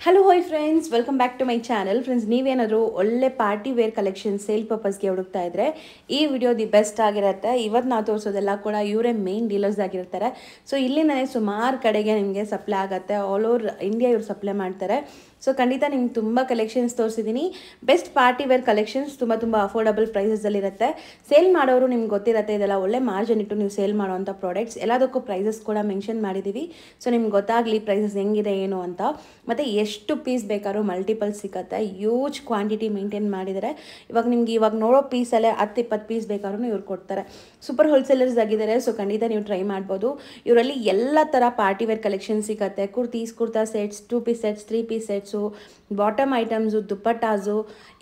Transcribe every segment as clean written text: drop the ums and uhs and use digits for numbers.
Hello hi friends, welcome back to my channel. Friends, ನೀವೇನಾದರೂ ಒಳ್ಳೆ party wear collection sale ಪರ್ಪಸ್ಗೆ ಹುಡುಕ್ತಾ ಇದ್ರೆ ಈ ವಿಡಿಯೋ ದಿ ಬೆಸ್ಟ್ ಆಗಿರುತ್ತೆ. ಇವತ್ತು ನಾವು ತೋರಿಸೋದೆಲ್ಲ ಕೂಡ ಇವರೇ ಮೇನ್ ಡೀಲರ್ಸ್ ಆಗಿರ್ತಾರೆ. ಸೊ ಇಲ್ಲಿಂದನೇ ಸುಮಾರು ಕಡೆಗೆ ನಿಮಗೆ ಸಪ್ಲೈ ಆಗುತ್ತೆ. ಆಲ್ ಓವರ್ ಇಂಡಿಯಾ ಇವರು ಸಪ್ಲೈ ಮಾಡ್ತಾರೆ. ಸೊ ಖಂಡಿತ ನಿಮ್ಗೆ ತುಂಬ ಕಲೆಕ್ಷನ್ಸ್ ತೋರಿಸಿದ್ದೀನಿ. ಬೆಸ್ಟ್ ಪಾರ್ಟಿ ವೇರ್ ಕಲೆಕ್ಷನ್ಸ್ ತುಂಬ ಅಫೋರ್ಡಬಲ್ ಪ್ರೈಸಸಲ್ಲಿರುತ್ತೆ. ಸೇಲ್ ಮಾಡೋರು ನಿಮ್ಗೆ ಗೊತ್ತಿರುತ್ತೆ, ಇದೆಲ್ಲ ಒಳ್ಳೆ ಮಾರ್ಜಿನ್ ಇಟ್ಟು ನೀವು ಸೇಲ್ ಮಾಡೋವಂಥ ಪ್ರಾಡಕ್ಟ್ಸ್. ಎಲ್ಲದಕ್ಕೂ ಪ್ರೈಸಸ್ ಕೂಡ ಮೆನ್ಷನ್ ಮಾಡಿದ್ದೀವಿ. ಸೊ ನಿಮ್ಗೆ ಗೊತ್ತಾಗಲಿ ಪ್ರೈಸಸ್ ಹೆಂಗಿದೆ ಏನು ಅಂತ. ಮತ್ತು ಎಷ್ಟು ಪೀಸ್ ಬೇಕಾದ್ರೂ ಮಲ್ಟಿಪಲ್ ಸಿಗುತ್ತೆ. ಯೂಜ್ ಕ್ವಾಂಟಿಟಿ ಮೇಂಟೈನ್ ಮಾಡಿದರೆ ಇವಾಗ ನೋಡೋ ಪೀಸಲ್ಲೇ 10-20 ಪೀಸ್ ಬೇಕಾದ್ರೂ ಇವ್ರು ಕೊಡ್ತಾರೆ. ಸೂಪರ್ ಹೋಲ್ಸೇಲರ್ಸ್ ಆಗಿದ್ದಾರೆ. ಸೊ ಖಂಡಿತ ನೀವು ಟ್ರೈ ಮಾಡ್ಬೋದು. ಇವರಲ್ಲಿ ಎಲ್ಲ ಥರ ಪಾರ್ಟಿ ವೇರ್ ಕಲೆಕ್ಷನ್ ಸಿಗುತ್ತೆ. Kurta sets, 2 piece sets, 3 piece sets, bottom items, dupattas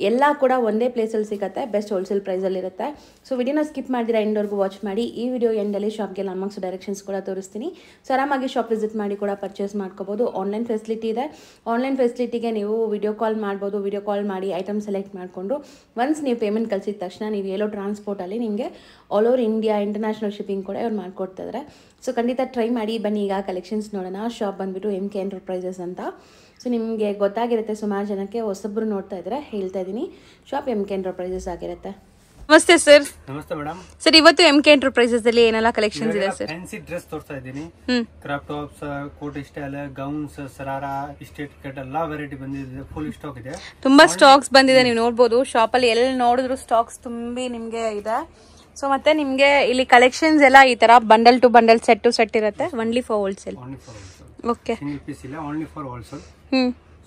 ಎಲ್ಲ ಕೂಡ ಒಂದೇ ಪ್ಲೇಸಲ್ಲಿ ಸಿಗುತ್ತೆ. ಬೆಸ್ಟ್ ಹೋಲ್ಸೇಲ್ ಪ್ರೈಸಲ್ಲಿರುತ್ತೆ. ಸೊ ವಿಡಿಯೋನ ಸ್ಕಿಪ್ ಮಾಡಿದ್ರೆ ಎಂಡ್ವರೆಗೂ ವಾಚ್ ಮಾಡಿ. ಈ ವಿಡಿಯೋ ಎಂಡಲ್ಲಿ ಶಾಪ್ಗೆ ಲಾಂಗ್ಸ್ ಡೈರೆಕ್ಷನ್ಸ್ ಕೂಡ ತೋರಿಸ್ತೀನಿ. ಸೊ ಆರಾಮಾಗಿ ಶಾಪ್ ವಿಸಿಟ್ ಮಾಡಿ ಕೂಡ ಪರ್ಚೇಸ್ ಮಾಡ್ಕೋಬೋದು. ಆನ್ಲೈನ್ ಫೆಸಿಲಿಟಿ ಇದೆ. ಆನ್ಲೈನ್ ಫೆಸಿಲಿಟಿಗೆ ನೀವು ವಿಡಿಯೋ ಕಾಲ್ ಮಾಡ್ಬೋದು. ವಿಡಿಯೋ ಕಾಲ್ ಮಾಡಿ ಐಟಮ್ ಸೆಲೆಕ್ಟ್ ಮಾಡಿಕೊಂಡು ಒನ್ಸ್ ನೀವು ಪೇಮೆಂಟ್ ಕಳಿಸಿದ ತಕ್ಷಣ ನೀವು ಎಲ್ಲೋ ಟ್ರಾನ್ಸ್ಪೋರ್ಟಲ್ಲಿ ನಿಮಗೆ all over India international shipping ಕೂಡ ಇವ್ರು ಮಾಡ್ಕೊಡ್ತಿದ್ದಾರೆ. ಸೊ ಖಂಡಿತ ಟ್ರೈ ಮಾಡಿ. ಬನ್ನಿ ಈಗ ಕಲೆಕ್ಷನ್ಸ್ ನೋಡೋಣ. ಶಾಪ್ ಬಂದುಬಿಟ್ಟು MK ಎಂಟರ್ಪ್ರೈಸಸ್ ಅಂತ. ಸೊ ನಿಮಗೆ ಗೊತ್ತಾಗಿರುತ್ತೆ, ಸುಮಾರು ಜನಕ್ಕೆ ಹೊಸಬ್ರು ನೋಡ್ತಾ ಇದ್ರೆ ಹೇಳ್ತಾ ಇದ್ದೀನಿ. ಶಾಪ್ MK ಎಂಟರ್ಪ್ರೈಸಸ್ ಆಗಿರುತ್ತೆ. ನಮಸ್ತೆ ಸರ್. ನಮಸ್ತೆ ಮೇಡಮ್. ಸರ್, ಇವತ್ತು MK ಎಂಟರ್ಪ್ರೈಸಸ್ ಅಲ್ಲಿ ಏನೆಲ್ಲ ಕಲೆಕ್ಷನ್ಸ್ ಇದೆ ಸರ್? ಫ್ಯಾನ್ಸಿ ಡ್ರೆಸ್ ತೋರಿಸ್ತಾ ಇದ್ದೀನಿ. Crop tops, coat style, gowns, sharara, straight cut ಎಲ್ಲಾ ವೆರೈಟಿ ಬಂದಿದೆ. ಫುಲ್ ಸ್ಟಾಕ್ ಇದೆ. ತುಂಬಾ ಸ್ಟಾಕ್ಸ್ ಬಂದಿದೆ. ನೀವು ನೋಡಬಹುದು ಶಾಪ್ ಅಲ್ಲಿ ಎಲ್ಲಿ ನೋಡಿದ್ರು ಸ್ಟಾಕ್ಸ್ ತುಂಬಿ ನಿಮ್ಗೆ ಇದೆ. ಸೊ ಮತ್ತೆ ನಿಮ್ಗೆ ಇಲ್ಲಿ ಕಲೆಕ್ಷನ್ಸ್ ಎಲ್ಲ ಈ ತರ bundle to bundle, set to set ಇರುತ್ತೆ. Only for wholesale. Okay, single piece ಇಲ್ಲ, only for wholesale.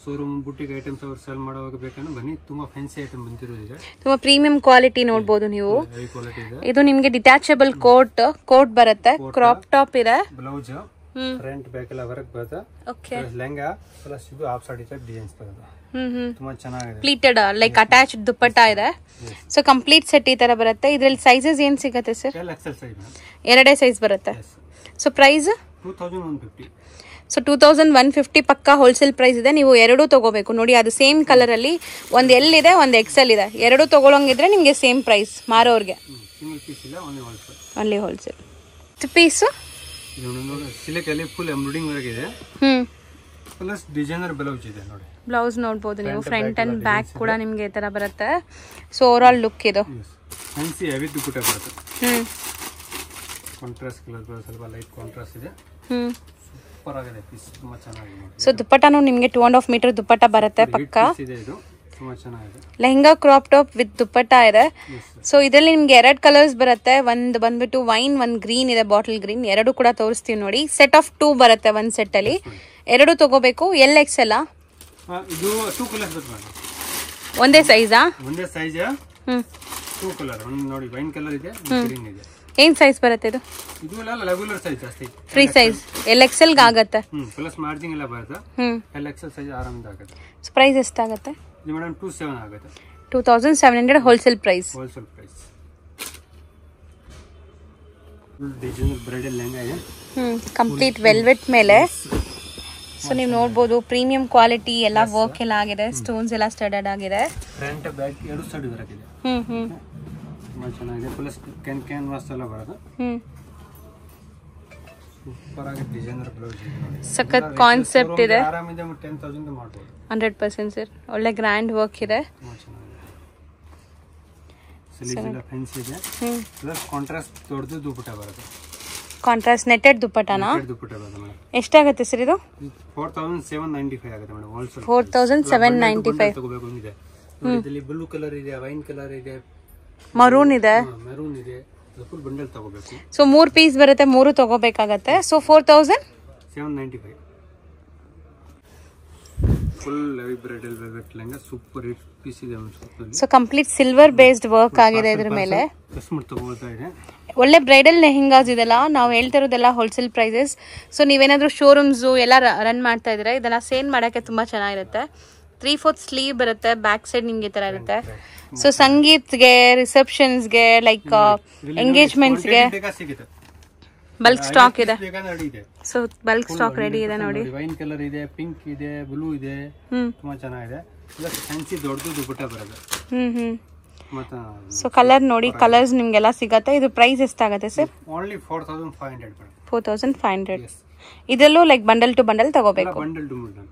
Showroom boutique items ಅವ್ರು ಸೇಲ್ ಮಾಡೋವಾಗ ಬೇಕಂದ್ರೆ ಬನ್ನಿ. ತುಂಬಾ ಫ್ಯಾನ್ಸಿ ಐಟಮ್ ಬಂದಿರೋದಿದೆ. ತುಂಬಾ ಪ್ರೀಮಿಯಂ ಕ್ವಾಲಿಟಿ ನೋಡಬಹುದು ನೀವು. ಹೈ ಕ್ವಾಲಿಟಿ ಇದೆ. ಇದು ನಿಮ್ಗೆ ಡಿಟ್ಯಾಚಬಲ್ ಕೋಟ್ ಬರುತ್ತೆ. ಕ್ರಾಪ್ ಟಾಪ್ ಇದೆ. ಬ್ಲೌಸ್ ಫ್ರಂಟ್ ಬ್ಯಾಕ್ ಎಲ್ಲ ವರ್ಕ್ ಬರುತ್ತೆ. ಓಕೆ, ಲೆಹಂಗಾ ಪ್ಲಸ್ ಇದು ಹಾಫ್ ಸಾಡಿ ಟೈಪ್ ಡಿಸೈನ್ಸ್ ಬರುತ್ತೆ. ತುಂಬಾ ಚೆನ್ನಾಗಿದೆ. ಪ್ಲೀಟೆಡ್ ಲೈಕ್ ಅಟ್ಯಾಚ್ಡ್ ದುಪ್ಪಟ್ಟ ಇದೆ. ಸೊ ಕಂಪ್ಲೀಟ್ ಸೆಟ್ ಈ ತರ ಬರುತ್ತೆ. ಇದ್ರಲ್ಲಿ ಸೈಜಸ್ ಏನ್ ಸಿಗುತ್ತೆ ಸರ್? XL size. ಎರಡೇ ಸೈಜ್ ಬರುತ್ತೆ. So price 2150. ಸೊ 2150 ಪಕ್ಕ ಹೋಲ್ಸೇಲ್ ಪ್ರೈಸ್ ಇದೆ. ನೀವು ಎರಡೂ ತಗೋಬೇಕು ನೋಡಿ. ಅದು ಸೇಮ್ ಕಲರ್ ಅಲ್ಲಿ ಒಂದ್ L ಇದೆ, ಒಂದ್ XL ಇದೆ. ಎರಡೂ ತಗೊಳಂಗಿದ್ರೆ ನಿಮ್ಗೆ ಸೇಮ್ ಪ್ರೈಸ್ ಮಾರೋರ್ಗೆ. ಸಿಂಗಲ್ ಪೀಸ್ ಇಲ್ಲ, ಓನ್ಲಿ ಹೋಲ್ಸೇಲ್. ಪೀಸ್ ಸಿಲ್ಕ್ ಅಲ್ಲಿ ಫುಲ್ ಎಂಬ್ರಾಯ್ಡಿಂಗ್ ವರ್ಕ್ ಇದೆ. ಪ್ಲಸ್ ಡಿಸೈನರ್ ಬ್ಲೌಸ್ ಇದೆ ನೋಡಿ. ಬ್ಲೌಸ್ ನೋಡಬಹುದು ನೀವು. ಫ್ರಂಟ್ ಅಂಡ್ ಬ್ಯಾಕ್ ಕೂಡ ನಿಮ್ಗೆ ಈ ತರ ಬರುತ್ತೆ. ಸೊ ಓವರ್ ಆಲ್ ಲುಕ್ ಇದು ಫ್ಯಾನ್ಸಿ ಹೆವಿ ದುಪ್ಪಟ್ಟ ಬರುತ್ತೆ. ಕಾಂಟ್ರಾಸ್ಟ್ ಕಲರ್ ಸ್ವಲ್ಪ ಲೈಟ್ ಕಾಂಟ್ರಾಸ್ಟ್ ಇದೆ. ಸೂಪರ್ ಆಗಿದೆ ಪೀಸ್. ತುಂಬಾ ಚೆನ್ನಾಗಿದೆ. ಸೊ ದುಪ್ಪಟ್ಟನು ನಿಮ್ಗೆ 2.5 ಮೀಟರ್ ದುಪ್ಪಟ್ಟ ಬರುತ್ತೆ ಪಕ್ಕ. ಇದೆ ಇದು. ತುಂಬಾ ಚೆನ್ನಾಗಿದೆ. ಲೆಹಂಗಾ ಕ್ರಾಪ್ ಟಾಪ್ ವಿತ್ ದುಪ್ಪಟ್ಟ ಇದೆ. ಸೊ ಇದರಲ್ಲಿ ನಿಮ್ಗೆ 2 ಕಲರ್ಸ್ ಬರುತ್ತೆ. ಒಂದು ಬಂದ್ಬಿಟ್ಟು ವೈನ್, ಒಂದು ಗ್ರೀನ್ ಇದೆ, ಬಾಟಲ್ ಗ್ರೀನ್. ಎರಡು ಕೂಡ ತೋರಿಸ್ತೀವಿ ನೋಡಿ. ಸೆಟ್ ಆಫ್ 2 ಬರುತ್ತೆ ಒಂದ್ ಸೆಟ್ ಅಲ್ಲಿ. ಎರಡು ತಗೋಬೇಕು. LXL ಇದು 2 ಕಲರ್ಸ್ ಬರುತ್ತೆ. ಒಂದೇ ಸೈಜಾ? ಒಂದೇ ಸೈಜ್. 2 ಕಲರ್. ಒಂದು ನೋಡಿ, ವೈನ್ ಕಲರ್ ಇದೆ, ಗ್ರೀನ್ ಇದೆ. ಏನ್ ಸೈಜ್ ಬರುತ್ತೆ ಇದು? ಇದು ಎಲ್ಲ ರೆಗ್ಯುಲರ್ ಸೈಜ್ ಜಾಸ್ತಿ. ಫ್ರೀ ಸೈಜ್ LXL ಗೆ ಆಗುತ್ತೆ. ಪ್ಲಸ್ ಮಾರ್ಜಿನ್ ಎಲ್ಲ ಬರುತ್ತೆ. LXL ಸೈಜ್ ಆರಾಮದ ಆಗುತ್ತೆ. ಸೊ ಪ್ರೈಸ್ ಎಷ್ಟಾಗುತ್ತೆ? ಇದು ಮೇಡಂ 27 ಆಗುತ್ತೆ. 2700 wholesale price. Wholesale price. Designer bridal lehenga ಇದೆ. ಕಂಪ್ಲೀಟ್ ವೆಲ್ವೆಟ್ ಮೇಲೆ. ಸೊ ನೀವು ನೋಡಬಹುದು ಪ್ರೀಮಿಯಂ ಕ್ವಾಲಿಟಿ ಎಲ್ಲ ವರ್ಕ್ ಎಲ್ಲ ಆಗಿದೆ. ಸ್ಟೋನ್ಸ್ ಎಲ್ಲ ಸ್ಟಡಡ್ ಆಗಿದೆ. ಫ್ರಂಟ್ ಬ್ಯಾಕ್ ಎರಡು ಸೈಡ್ ವರ್ಕ್ ಇದೆ. ತುಂಬಾ ಚೆನ್ನಾಗಿದೆ. ಪ್ಲಸ್ ಕ್ಯಾನ್ವಾಸ್ ಎಲ್ಲ ಬರುತ್ತೆ. ಸೂಪರ್ ಆಗಿ ಡಿಸೈನರ್ ಬ್ಲೌಸ್ ಇದೆ ನೋಡಿ. ಸಖತ್ ಕಾನ್ಸೆಪ್ಟ್ ಇದೆ. ಆರಾಮಿದೆ. 10,000 ಮಾಡಬಹುದು. 100% ಸರ್. ಒಳ್ಳೆ ಗ್ರ್ಯಾಂಡ್ ವರ್ಕ್ ಇದೆ. ತುಂಬಾ ಚೆನ್ನಾಗಿದೆ. ಸಿಲಿಸಿಲ ಫ್ಯಾನ್ಸಿ ಇದೆ. ಪ್ಲಸ್ ಕಾಂಟ್ರಾಸ್ಟ್ ದೊಡ್ಡದು ದುಪ್ಪಟ್ಟ ಬರುತ್ತೆ. Contrast netted ದುಪ್ಪಟ್ಟನಾ? ದುಪ್ಪಟ್ಟ ಬರುತ್ತೆ ಮೇಡಂ. ಎಷ್ಟಾಗುತ್ತೆ ಸರ್ ಇದು? 4795 ಆಗುತ್ತೆ ಮೇಡಂ. ಹೋಲ್ಸೇಲ್ 4795 ತಗೋಬೇಕು ಇದೆ. ನೋಡಿ, ಇದರಲ್ಲಿ ಬ್ಲೂ ಕಲರ್ ಇದೆ, ವೈನ್ ಕಲರ್ ಇದೆ, ಮರೂನ್ ಇದೆ. ಫುಲ್ ಬಂಡಲ್ ತಗೋಬೇಕು. ಸೊ 3 ಪೀಸ್ ಬರುತ್ತೆ. 3 ತಗೋಬೇಕಾಗತ್ತೆ. So 4795. Full heavy bridal velvet lehenga. Super hit piece ಇದೆ. So complete silver based work ಆಗಿದೆ ಇದ್ರ ಮೇಲೆ. ಕಸ್ಟಮರ್ ತಗೊಳ್ತಾ ಇದೆ. ಒಳ್ಳೆ ಬ್ರೈಡಲ್ ಲೆಹೆಂಗಾಸ್ ಇದೆಲ್ಲ. ನಾವು ಹೇಳ್ತಿರೋದೆಲ್ಲ ಹೋಲ್ಸೇಲ್ ಪ್ರೈಸಸ್. ಸೊ ನೀವೇನಾದ್ರೂ ಶೋರೂಮ್ಸ್ ಎಲ್ಲ ರನ್ ಮಾಡ್ತಾ ಇದ್ರೆ ಇದೆಲ್ಲ ಸೇಲ್ ಮಾಡಕ್ಕೆ ತುಂಬಾ ಚೆನ್ನಾಗಿರುತ್ತೆ. 3/4 ಸ್ಲೀವ್ ಬರುತ್ತೆ. ಬ್ಯಾಕ್ ಸೈಡ್ ನಿಮ್ಗೆ ಈ ತರ ಇರುತ್ತೆ. ಸೊ ಸಂಗೀತ್ಗೆ, ರಿಸೆಪ್ಷನ್ಸ್ಗೆ, ಲೈಕ್ ಎಂಗೇಜ್ಮೆಂಟ್ಸ್ಗೆ ಬಲ್ಕ್ ಸ್ಟಾಕ್ ಇದೆ. ಸೊ ಬಲ್ಕ್ ಸ್ಟಾಕ್ ರೆಡಿ ಇದೆ ನೋಡಿ. ವೈನ್ ಕಲರ್ ಇದೆ, ಪಿಂಕ್ ಇದೆ, ಬ್ಲೂ ಇದೆ. ತುಂಬಾ ಚೆನ್ನಾಗಿದೆ. ಪ್ಲಸ್ ಫ್ಯಾನ್ಸಿ ದೊಡ್ಡದು ದುಪ್ಪಟ್ಟ ಬರುತ್ತೆ. ಸೊ ಕಲರ್ ನೋಡಿ, ಕಲರ್ಸ್ ನಿಮ್ಗೆಲ್ಲ ಸಿಗತ್ತೆ. ಇದು ಪ್ರೈಸ್ ಎಷ್ಟಾಗುತ್ತೆ ಸರ್? ಓನ್ಲಿ 4500. 4500. ಇದರಲ್ಲೂ ಲೈಕ್ ಬಂಡಲ್ ಟು ಬಂಡಲ್ ತಗೋಬೇಕು. Bundle to bundle.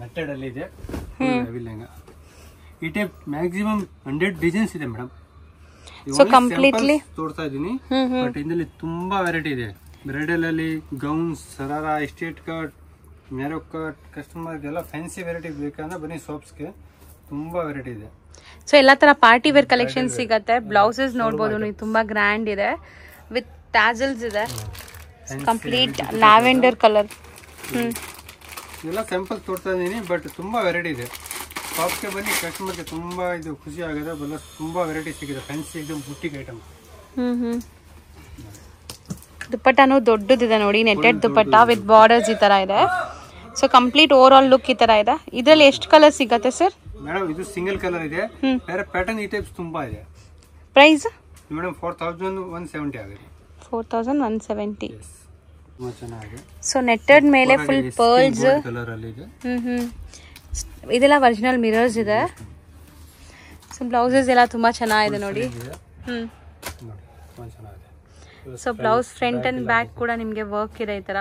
ನೆಟ್ಟೆಡ್ ಅಲ್ಲಿ ಇದೆ ಹೆವಿ ಲೆಹಂಗಾ. ಈ ಟೈಪ್ ಮ್ಯಾಕ್ಸಿಮಮ್ 100 ಡಿಸೈನ್ಸ್ ಇದೆ ಮೇಡಮ್. ಸೊ ಕಂಪ್ಲೀಟ್ಲಿ ತೋರ್ತಾ ಇದೀನಿ, ಬಟ್ ಇದರಲ್ಲಿ ತುಂಬಾ ವೆರೈಟಿ ಇದೆ. ಬ್ರೈಡಲ್ ಅಲ್ಲಿ gowns, sharara, straight cut, narrow cut, ಕಸ್ಟಮರ್ಗೆಲ್ಲ ಫ್ಯಾನ್ಸಿ ವೆರೈಟಿ ಬೇಕಂದ್ರೆ ಬನ್ನಿ ಶಾಪ್ಸ್ಗೆ, ತುಂಬಾ ವೆರೈಟಿ ಇದೆ. ಸೊ ಎಲ್ಲಾ ತರ ಪಾರ್ಟಿ ವೇರ್ ಕಲೆಕ್ಷನ್ ಸಿಗತ್ತೆ. ಬ್ಲೌಸಸ್ ನೋಡಬಹುದು ನೀವು, ತುಂಬಾ ಗ್ರ್ಯಾಂಡ್ ಇದೆ ವಿತ್ ಟ್ಯಾಸಲ್ಸ್ ಇದೆ. Complete lavender colour. ಎಲ್ಲ ಸ್ಯಾಂಪಲ್ ತೋರ್ತಾ ಇದೀನಿ, ಬಟ್ ತುಂಬಾ ವೆರೈಟಿ ಇದೆ. ಶಾಪ್ಗೆ ಬನ್ನಿ, ಕಸ್ಟಮರ್ಗೆ ತುಂಬಾ ಇದು ಖುಷಿ ಆಗಿದೆ. ತುಂಬಾ ವೆರೈಟಿ ಸಿಗಿದೆ, ಫ್ಯಾನ್ಸಿ एकदम ಬುಟ್ಟಿಕ್ ಐಟಮ್. ದುಪ್ಪಟ್ಟಾನು ದೊಡ್ಡದಿದೆ ನೋಡಿ, ನೆಟ್ಟೆಡ್ ದುಪ್ಪಟ್ಟ ವಿತ್ ಬಾರ್ಡರ್ಸ್ ಈ ತರ ಇದೆ. So complete over all look ಈ ತರ ಇದೆ. ಇದರಲ್ಲಿ ಎಷ್ಟು ಕಲರ್ ಸಿಗತ್ತೆ ಸರ್? ಮೇಡಮ್ ಇದು ಸಿಂಗಲ್ ಕಲರ್ ಇದೆ, ಬೇರೆ ಪ್ಯಾಟರ್ನ್ ಈ ಟೈಪ್ಸ್ ತುಂಬಾ ಇದೆ. ಪ್ರೈಸ್ ಮೇಡಮ್ 4170 ಆಗಿದೆ. 4170. ತುಂಬಾ ಚೆನ್ನಾಗಿದೆ. ಸೊ ನೆಟ್ಟೆಡ್ ಮೇಲೆ ಫುಲ್ ಪರ್ಲ್ಸ್ ಕಲರ್ ಅಲ್ಲಿ ಇದೆ. ಇದೆಲ್ಲ ಒರಿಜಿನಲ್ ಮಿರರ್ಸ್ ಇದೆ. ಸೊ ಬ್ಲೌಸಸ್ ಎಲ್ಲ ತುಂಬಾ ಚೆನ್ನಾಗಿದೆ ನೋಡಿ. ನೋಡಿ ತುಂಬಾ ಚೆನ್ನಾಗಿದೆ. So blouse front and back ಕೂಡ ನಿಮಗೆ ವರ್ಕ್ ಇದೆ ಈ ತರ.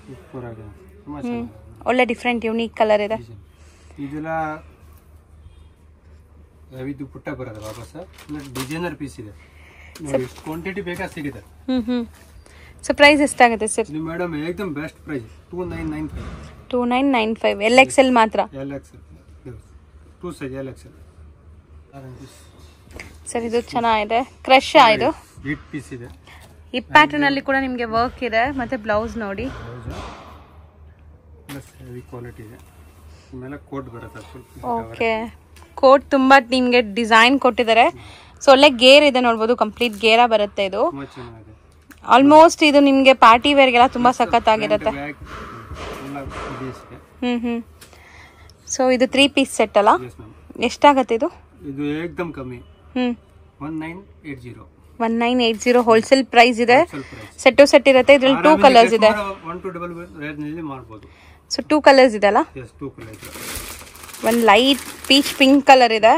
ಸೂಪರ್ ಆಗಿದೆ, ತುಂಬಾ ಚೆನ್ನಾಗಿದೆ. ಒಳ್ಳೆ ಡಿಫ್ರೆಂಟ್ ಯೂನಿಕ್ ಕಲರ್ ಇದೆ. ಇದೆಲ್ಲ ಹೆವಿ ದುಪ್ಪಟ್ಟ ಬರುತ್ತೆ ವಾಪಸ್, ಡಿಸೈನರ್ ಪೀಸ್ ಇದೆ ನೋಡಿ. ಕ್ವಾಂಟಿಟಿ ಬೇಕಾ ಸಿಗುತ್ತೆ. ಸೊ ಪ್ರೈಸ್ ಎಷ್ಟಾಗುತ್ತೆ ಸರ್? ಇದು ಮೇಡಮ್ ಏಕದಮ್ ಬೆಸ್ಟ್ ಪ್ರೈಸ್ 2995. 2995. LXL ಮಾತ್ರ? LXL 2 size LXL. ಸರ್ ಇದು ಚೆನ್ನಾಗಿದೆ, ಕ್ರಶ್ ಇದು ಬಿಟ್ ಪೀಸ್ ಇದೆ. ಈ ಪ್ಯಾಟರ್ನ್ ಅಲ್ಲಿ ಕೂಡ ನಿಮಗೆ ವರ್ಕ್ ಇದೆ. ಮತ್ತೆ ಬ್ಲೌಸ್ ನೋಡಿ, ಪ್ಲಸ್ ಹೆವಿ ಕ್ವಾಲಿಟಿ ಇದೆ. ಮೇಲೆ ಕೋಟ್ ಬರುತ್ತೆ. ಓಕೆ, ಕೋಟ್ ತುಂಬಾ ನಿಮಗೆ ಡಿಸೈನ್ ಕೊಟ್ಟಿದ್ದಾರೆ. ಸೊ ಒಳ್ಳೆ ಗೇರ್ ಇದೆ ನೋಡ್ಬೋದು, ಕಂಪ್ಲೀಟ್ ಗೇರ ಬರುತ್ತೆ ಇದು. ತುಂಬಾ ಚೆನ್ನಾಗಿದೆ. ಆಲ್ಮೋಸ್ಟ್ ಇದು ನಿಮಗೆ ಪಾರ್ಟಿ ವೇರ್ಗೆಲ್ಲ ತುಂಬಾ ಸಖತ್ತಾಗಿರುತ್ತೆ. ಸೊ ಇದು 3 ಪೀಸ್ ಸೆಟ್ ಅಲ್ಲ? ಎಷ್ಟಾಗತ್ತೆ ಇದು? ಇದು ಏಕದಮ್ ಕಮ್ಮಿ, 1980. 1980 ಹೋಲ್ಸೇಲ್ ಪ್ರೈಸ್ ಇದೆ. ಸೆಟ್ ಟು ಸೆಟ್ ಇರುತ್ತೆ. ಇದ್ರಲ್ಲಿ 2 ಕಲರ್ಸ್ ಇದೆ. 1 to double ರೇಟ್ ನಲ್ಲಿ ಮಾಡಬಹುದು. ಸೊ 2 ಕಲರ್ಸ್ ಇದೆ ಅಲ್ಲ? yes 2 ಕಲರ್ ಇದೆ. ಒಂದು ಲೈಟ್ ಪೀಚ್ ಪಿಂಕ್ ಕಲರ್ ಇದೆ,